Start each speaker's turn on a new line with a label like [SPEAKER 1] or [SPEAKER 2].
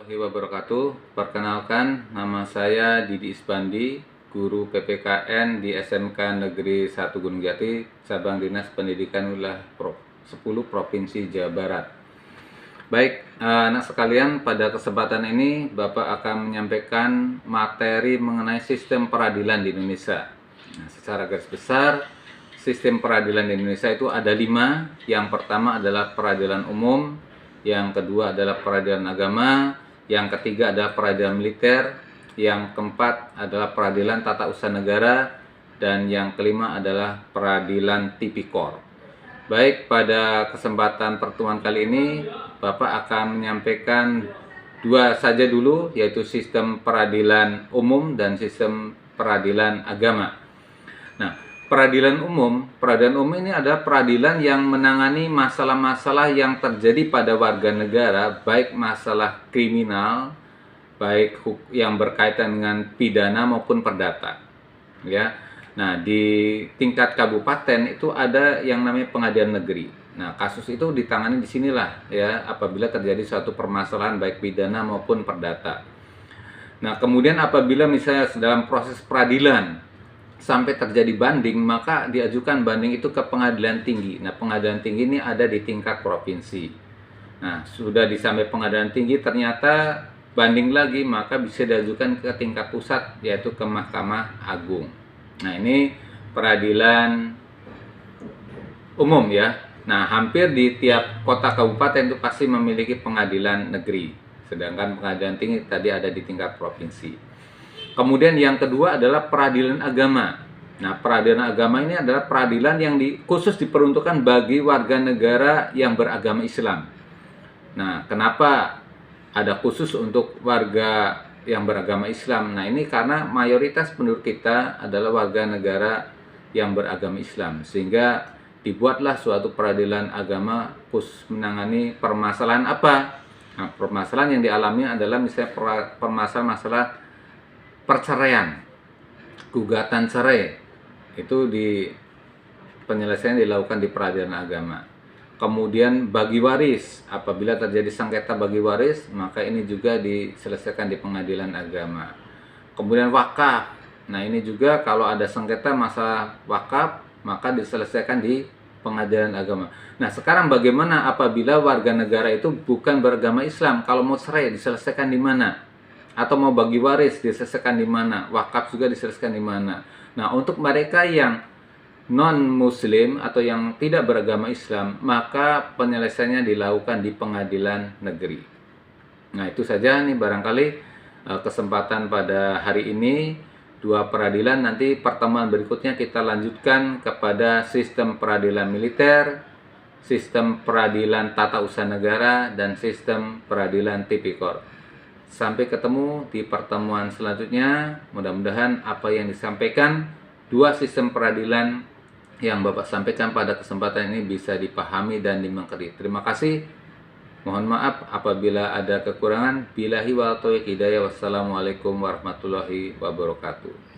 [SPEAKER 1] Warahmatullahi wabarakatuh. Perkenalkan, nama saya Didi Isbandi, guru PPKN di SMK Negeri 1 Gunung Jati, Cabang Dinas Pendidikan Wilayah 10 Provinsi Jawa Barat. Baik, anak sekalian, pada kesempatan ini Bapak akan menyampaikan materi mengenai sistem peradilan di Indonesia. Nah, secara garis besar, sistem peradilan di Indonesia itu ada 5. Yang pertama adalah peradilan umum, yang kedua adalah peradilan agama, yang ketiga adalah peradilan militer, yang keempat adalah peradilan tata usaha negara, dan yang kelima adalah peradilan tipikor. Baik, pada kesempatan pertemuan kali ini Bapak akan menyampaikan 2 saja dulu, yaitu sistem peradilan umum dan sistem peradilan agama. Nah, peradilan umum ini adalah peradilan yang menangani masalah-masalah yang terjadi pada warga negara, baik masalah kriminal, baik yang berkaitan dengan pidana maupun perdata. Ya. Nah, di tingkat kabupaten itu ada yang namanya pengadilan negeri. Nah, kasus itu ditangani di sinilah ya, apabila terjadi suatu permasalahan baik pidana maupun perdata. Nah, kemudian apabila misalnya dalam proses peradilan sampai terjadi banding, maka diajukan banding itu ke pengadilan tinggi. Nah, pengadilan tinggi ini ada di tingkat provinsi. Nah, sudah disampai pengadilan tinggi ternyata banding lagi, maka bisa diajukan ke tingkat pusat, yaitu ke Mahkamah Agung. Nah, ini peradilan umum ya. Nah, hampir di tiap kota kabupaten itu pasti memiliki pengadilan negeri. Sedangkan pengadilan tinggi tadi ada di tingkat provinsi. Kemudian yang kedua adalah peradilan agama. Nah, peradilan agama ini adalah peradilan yang khusus diperuntukkan bagi warga negara yang beragama Islam. Nah, kenapa ada khusus untuk warga yang beragama Islam? Nah, ini karena mayoritas penduduk kita adalah warga negara yang beragama Islam, sehingga dibuatlah suatu peradilan agama khusus menangani permasalahan apa? Nah, permasalahan yang dialami adalah misalnya permasalahan perceraian, gugatan cerai, itu penyelesaian dilakukan di peradilan agama. Kemudian bagi waris, apabila terjadi sengketa bagi waris, maka ini juga diselesaikan di pengadilan agama. Kemudian wakaf, nah ini juga kalau ada sengketa masalah wakaf, maka diselesaikan di pengadilan agama. Nah, sekarang bagaimana apabila warga negara itu bukan beragama Islam? Kalau mau cerai diselesaikan di mana? Atau mau bagi waris diselesaikan di mana? Wakaf juga diselesaikan di mana? Nah, untuk mereka yang non-muslim atau yang tidak beragama Islam, maka penyelesaiannya dilakukan di pengadilan negeri. Nah, itu saja nih barangkali kesempatan pada hari ini. 2 peradilan, nanti pertemuan berikutnya kita lanjutkan kepada sistem peradilan militer, sistem peradilan tata usaha negara, dan sistem peradilan tipikor. Sampai ketemu di pertemuan selanjutnya. Mudah-mudahan apa yang disampaikan 2 sistem peradilan yang Bapak sampaikan pada kesempatan ini bisa dipahami dan dimengerti. Terima kasih. Mohon maaf apabila ada kekurangan. Billahi wal taufiq hidayah. Wassalamualaikum warahmatullahi wabarakatuh.